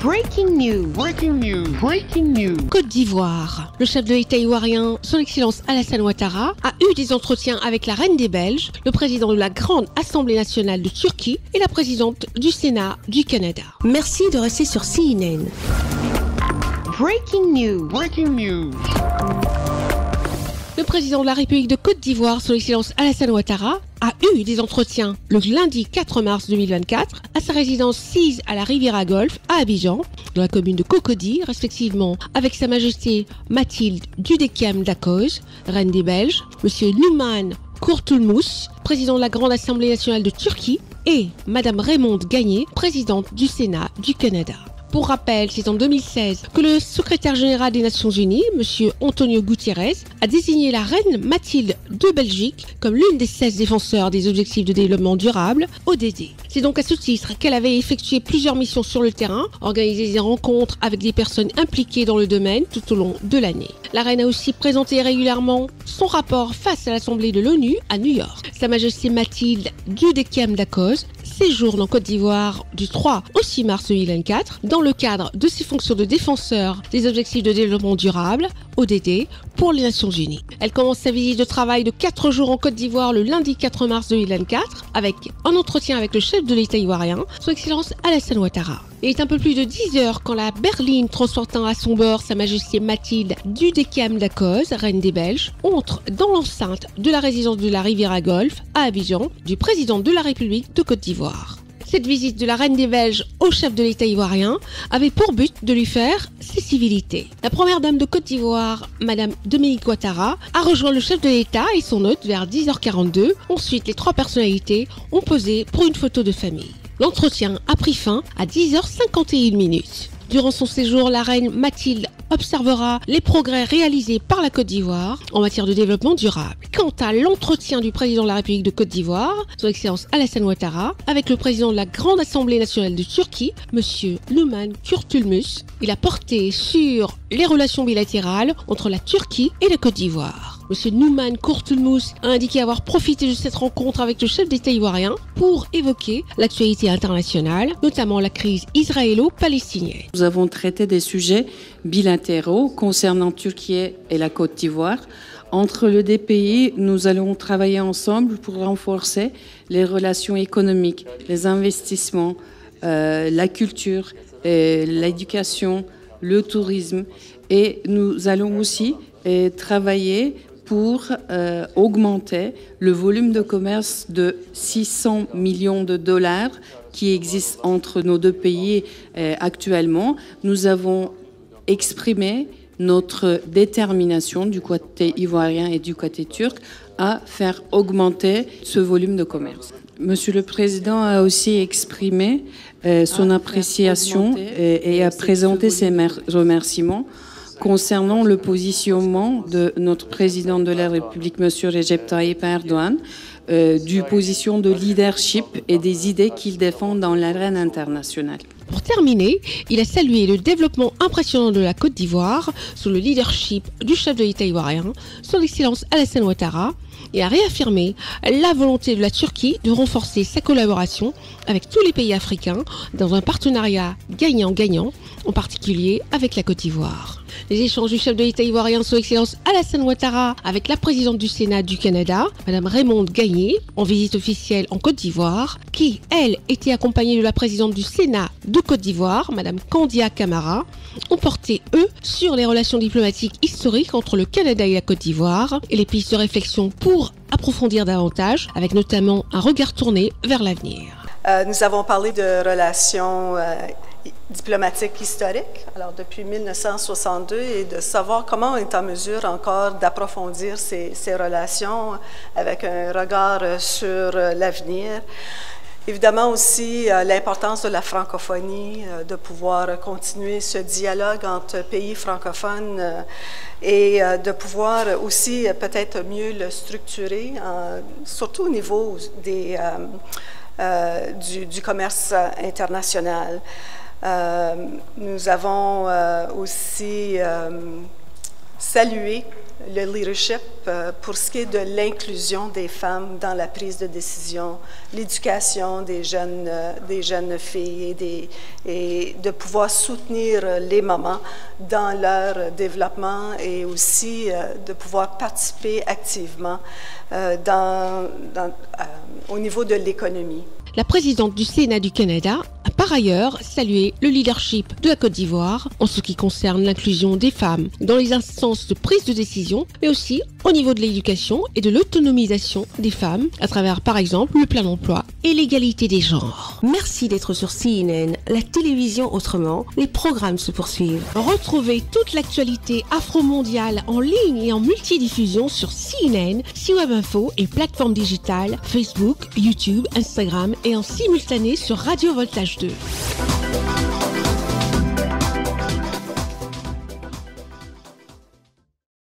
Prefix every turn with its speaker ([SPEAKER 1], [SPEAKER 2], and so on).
[SPEAKER 1] Breaking news. Breaking news. Breaking news.
[SPEAKER 2] Côte d'Ivoire. Le chef de l'État ivoirien, son Excellence Alassane Ouattara, a eu des entretiens avec la reine des Belges, le président de la Grande Assemblée nationale de Turquie et la présidente du Sénat du Canada. Merci de rester sur CNN.
[SPEAKER 1] Breaking news. Breaking news.
[SPEAKER 2] Le président de la République de Côte d'Ivoire, son Excellence Alassane Ouattara, a eu des entretiens le lundi 4 mars 2024 à sa résidence 6 à la Riviera Golf à Abidjan, dans la commune de Cocody, respectivement avec Sa Majesté Mathilde Dudékem Dacoz, reine des Belges, Monsieur Numan Kurtulmus, président de la Grande Assemblée nationale de Turquie, et Madame Raymonde Gagné, présidente du Sénat du Canada. Pour rappel, c'est en 2016 que le secrétaire général des Nations Unies, M. Antonio Guterres, a désigné la reine Mathilde de Belgique comme l'une des 16 défenseurs des objectifs de développement durable, ODD. C'est donc à ce titre qu'elle avait effectué plusieurs missions sur le terrain, organisé des rencontres avec des personnes impliquées dans le domaine tout au long de l'année. La reine a aussi présenté régulièrement son rapport face à l'Assemblée de l'ONU à New York. Sa Majesté Mathilde Dudékem Dacoz séjourne en Côte d'Ivoire du 3 au 6 mars 2024 dans le cadre de ses fonctions de défenseur des objectifs de développement durable, ODD, pour les Nations Unies. Elle commence sa visite de travail de 4 jours en Côte d'Ivoire le lundi 4 mars 2024 avec un entretien avec le chef de l'État ivoirien, son Excellence Alassane Ouattara. Il est un peu plus de 10 heures quand la berline transportant à son bord Sa Majesté Mathilde Dudékem Dacoz, reine des Belges, entre dans l'enceinte de la résidence de la Riviera Golf à Abidjan du président de la République de Côte d'Ivoire. Cette visite de la reine des Belges au chef de l'État ivoirien avait pour but de lui faire ses civilités. La première dame de Côte d'Ivoire, Madame Dominique Ouattara, a rejoint le chef de l'État et son hôte vers 10h42. Ensuite, les trois personnalités ont posé pour une photo de famille. L'entretien a pris fin à 10h51. Durant son séjour, la reine Mathilde observera les progrès réalisés par la Côte d'Ivoire en matière de développement durable. Quant à l'entretien du président de la République de Côte d'Ivoire, son Excellence Alassane Ouattara, avec le président de la Grande Assemblée nationale de Turquie, Monsieur Numan Kurtulmus, il a porté sur les relations bilatérales entre la Turquie et la Côte d'Ivoire. Monsieur Numan Kurtulmus a indiqué avoir profité de cette rencontre avec le chef d'État ivoirien pour évoquer l'actualité internationale, notamment la crise israélo-palestinienne.
[SPEAKER 3] Nous avons traité des sujets bilatéraux concernant Turquie et la Côte d'Ivoire. Entre les deux pays, nous allons travailler ensemble pour renforcer les relations économiques, les investissements, la culture, l'éducation, le tourisme. Et nous allons aussi travailler pour augmenter le volume de commerce de 600 millions de dollars qui existe entre nos deux pays actuellement. Nous avons exprimé notre détermination du côté ivoirien et du côté turc à faire augmenter ce volume de commerce. Monsieur le Président a aussi exprimé son appréciation et a présenté ses remerciements concernant le positionnement de notre président de la République, M. Recep Tayyip Erdogan, du position de leadership et des idées qu'il défend dans l'arène internationale.
[SPEAKER 2] Pour terminer, il a salué le développement impressionnant de la Côte d'Ivoire sous le leadership du chef de l'État ivoirien, son Excellence Alassane Ouattara, et a réaffirmé la volonté de la Turquie de renforcer sa collaboration avec tous les pays africains dans un partenariat gagnant-gagnant, en particulier avec la Côte d'Ivoire. Les échanges du chef de l'État ivoirien, son Excellence Alassane Ouattara, avec la présidente du Sénat du Canada, Madame Raymonde Gagné, en visite officielle en Côte d'Ivoire, qui, elle, était accompagnée de la présidente du Sénat de Côte d'Ivoire, Madame Kandia Camara, ont porté, eux, sur les relations diplomatiques historiques entre le Canada et la Côte d'Ivoire et les pistes de réflexion pour approfondir davantage, avec notamment un regard tourné vers l'avenir.
[SPEAKER 4] Nous avons parlé de relations diplomatiques historiques, alors depuis 1962, et de savoir comment on est en mesure encore d'approfondir ces relations avec un regard sur l'avenir. Évidemment aussi l'importance de la francophonie, de pouvoir continuer ce dialogue entre pays francophones et de pouvoir aussi peut-être mieux le structurer, surtout au niveau du commerce international. Nous avons aussi saluer le leadership pour ce qui est de l'inclusion des femmes dans la prise de décision, l'éducation des jeunes filles et de pouvoir soutenir les mamans dans leur développement et aussi de pouvoir participer activement au niveau de l'économie.
[SPEAKER 2] La présidente du Sénat du Canada a par ailleurs salué le leadership de la Côte d'Ivoire en ce qui concerne l'inclusion des femmes dans les instances de prise de décision, mais aussi au niveau de l'éducation et de l'autonomisation des femmes à travers par exemple le plein emploi et l'égalité des genres.
[SPEAKER 5] Merci d'être sur CNN, la télévision autrement. Les programmes se poursuivent.
[SPEAKER 2] Retrouvez toute l'actualité afro-mondiale en ligne et en multidiffusion sur CNN, C-Web Info et plateformes digitales Facebook, YouTube, Instagram et en simultané sur Radio Voltage 2.